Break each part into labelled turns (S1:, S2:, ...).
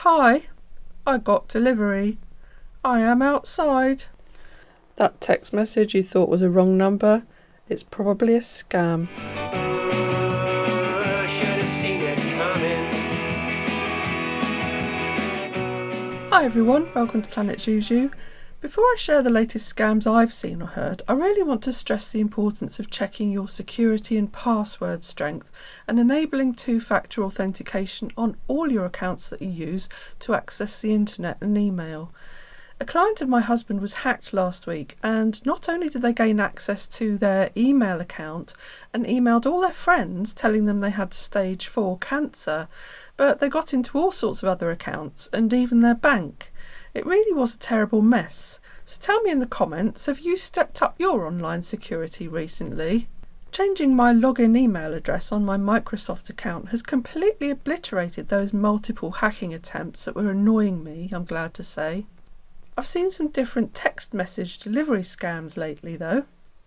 S1: Hi, I got delivery. I am outside. That text message you thought was a wrong number, it's probably a scam.
S2: Should have seen it coming.
S1: Hi everyone, welcome to Planet Juju. Before I share the latest scams I've seen or heard, I really want to stress the importance of checking your security and password strength and enabling two-factor authentication on all your accounts that you use to access the internet and email. A client of my husband was hacked last week, and not only did they gain access to their email account and emailed all their friends telling them they had stage 4 cancer, but they got into all sorts of other accounts and even their bank. It really was a terrible mess. So tell me in the comments, have you stepped up your online security recently? Changing my login email address on my Microsoft account has completely obliterated those multiple hacking attempts that were annoying me, I'm glad to say. I've seen some different text message delivery scams lately though.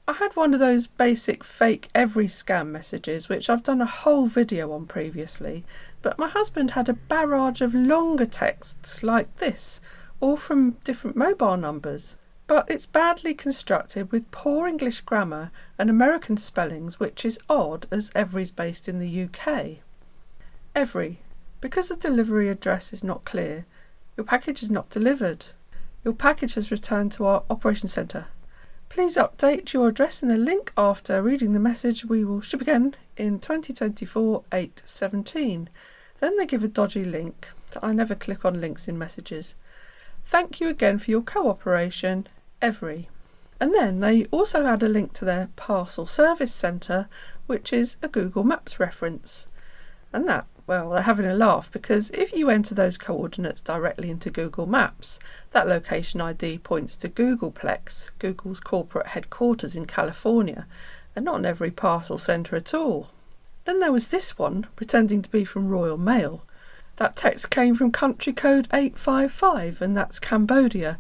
S1: I had one of those basic fake every scam messages which I've done a whole video on previously, but my husband had a barrage of longer texts like this, all from different mobile numbers. But it's badly constructed with poor English grammar and American spellings, which is odd as every's based in the UK. Every. Because the delivery address is not clear, your package is not delivered. Your package has returned to our operations centre. Please update your address in the link after reading the message. We will ship again in 2024 8/17. Then they give a dodgy link. I never click on links in messages. Thank you again for your cooperation, Every. And then they also add a link to their parcel service centre, which is a Google Maps reference. And that, well, they're having a laugh because if you enter those coordinates directly into Google Maps, that location ID points to Googleplex, Google's corporate headquarters in California, and not in every parcel centre at all. Then there was this one, pretending to be from Royal Mail. That text came from country code 855, and that's Cambodia,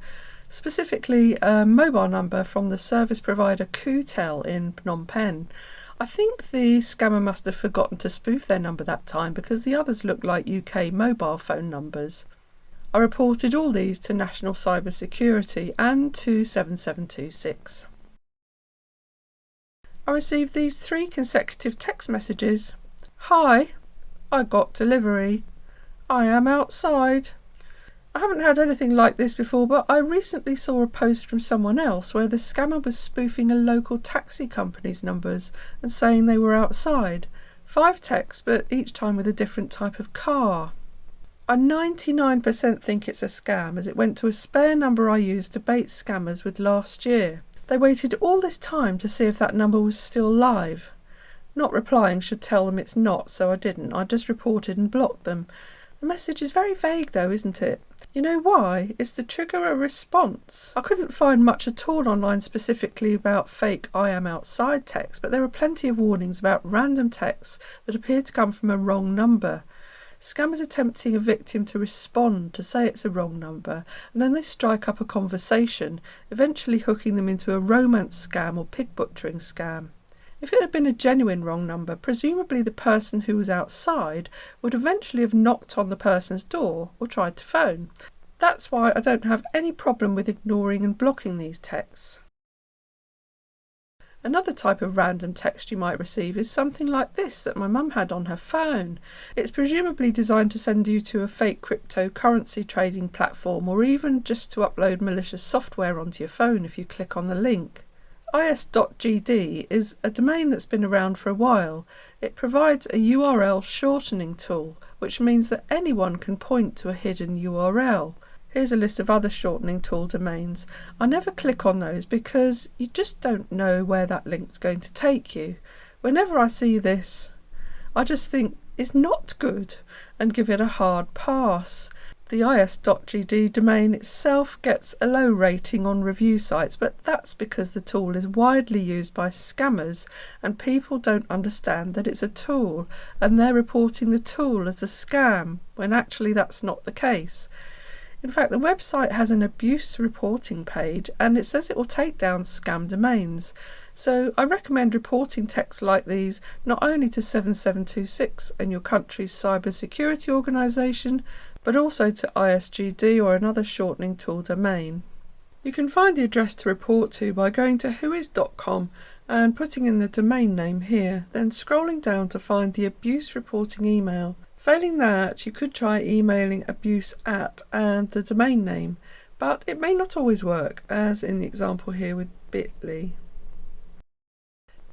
S1: specifically a mobile number from the service provider Qtel in Phnom Penh. I think the scammer must have forgotten to spoof their number that time because the others look like UK mobile phone numbers. I reported all these to National Cyber Security and to 7726. I received these 3 consecutive text messages. Hi, I got delivery. I am outside. I haven't had anything like this before, but I recently saw a post from someone else where the scammer was spoofing a local taxi company's numbers and saying they were outside. 5 texts, but each time with a different type of car. I 99% think it's a scam, as it went to a spare number I used to bait scammers with last year. They waited all this time to see if that number was still live. Not replying should tell them it's not, so I didn't. I just reported and blocked them. The message is very vague though, isn't it? You know why? It's to trigger a response. I couldn't find much at all online specifically about fake I am outside text, but there are plenty of warnings about random texts that appear to come from a wrong number. Scammers are tempting a victim to respond, to say it's a wrong number, and then they strike up a conversation, eventually hooking them into a romance scam or pig butchering scam. If it had been a genuine wrong number, presumably the person who was outside would eventually have knocked on the person's door or tried to phone. That's why I don't have any problem with ignoring and blocking these texts. Another type of random text you might receive is something like this that my mum had on her phone. It's presumably designed to send you to a fake cryptocurrency trading platform, or even just to upload malicious software onto your phone if you click on the link. is.gd is a domain that's been around for a while. It provides a URL shortening tool, which means that anyone can point to a hidden URL. Here's a list of other shortening tool domains. I never click on those because you just don't know where that link's going to take you. Whenever I see this, I just think it's not good and give it a hard pass. The is.gd domain itself gets a low rating on review sites, but that's because the tool is widely used by scammers and people don't understand that it's a tool, and they're reporting the tool as a scam when actually that's not the case. In fact, the website has an abuse reporting page and it says it will take down scam domains. So I recommend reporting texts like these not only to 7726 and your country's cyber security organisation, but also to ISGD or another shortening tool domain. You can find the address to report to by going to whois.com and putting in the domain name here, then scrolling down to find the abuse reporting email. Failing that, you could try emailing abuse@ and the domain name, but it may not always work, as in the example here with bit.ly.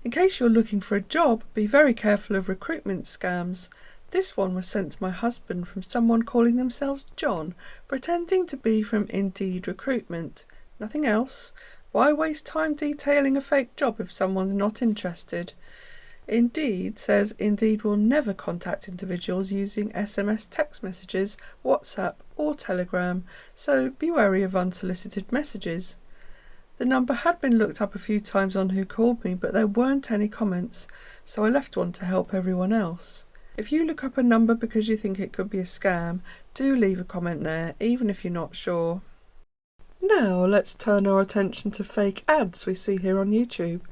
S1: In case you're looking for a job, be very careful of recruitment scams. This one was sent to my husband from someone calling themselves John, pretending to be from Indeed Recruitment. Nothing else. Why waste time detailing a fake job if someone's not interested? Indeed says Indeed will never contact individuals using SMS text messages, WhatsApp or Telegram, so be wary of unsolicited messages. The number had been looked up a few times on Who Called Me, but there weren't any comments, so I left one to help everyone else. If you look up a number because you think it could be a scam, do leave a comment there, even if you're not sure. Now let's turn our attention to fake ads we see here on YouTube.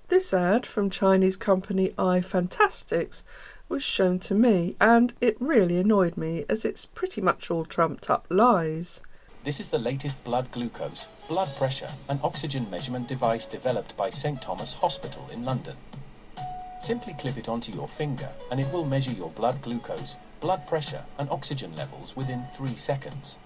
S1: This ad from Chinese company iFantastics was shown to me, and it really annoyed me as it's pretty much all trumped up lies.
S3: This is the latest blood glucose, blood pressure and oxygen measurement device developed by St Thomas Hospital in London. Simply clip it onto your finger and it will measure your blood glucose, blood pressure and oxygen levels within 3 seconds.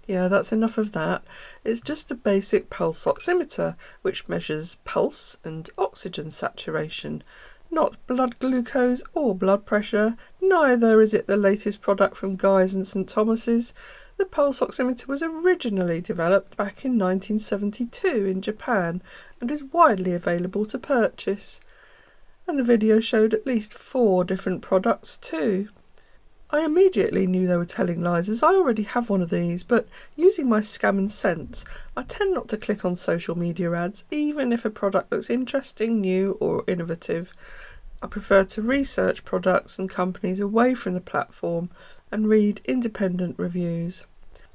S1: Yeah, that's enough of that. It's just a basic pulse oximeter, which measures pulse and oxygen saturation, not blood glucose or blood pressure. Neither is it the latest product from Guy's and St Thomas's. The pulse oximeter was originally developed back in 1972 in Japan and is widely available to purchase. And the video showed at least 4 different products too. I immediately knew they were telling lies, as I already have one of these, but using my scam and sense, I tend not to click on social media ads, even if a product looks interesting, new or innovative. I prefer to research products and companies away from the platform and read independent reviews.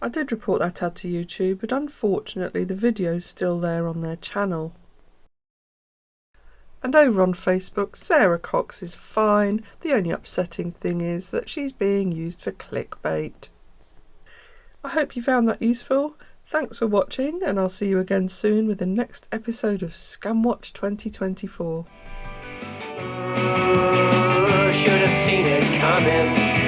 S1: I did report that ad to YouTube, but unfortunately the video's still there on their channel. And over on Facebook, Sarah Cox is fine. The only upsetting thing is that she's being used for clickbait. I hope you found that useful. Thanks for watching, and I'll see you again soon with the next episode of Scamwatch 2024.
S2: Should have seen it coming.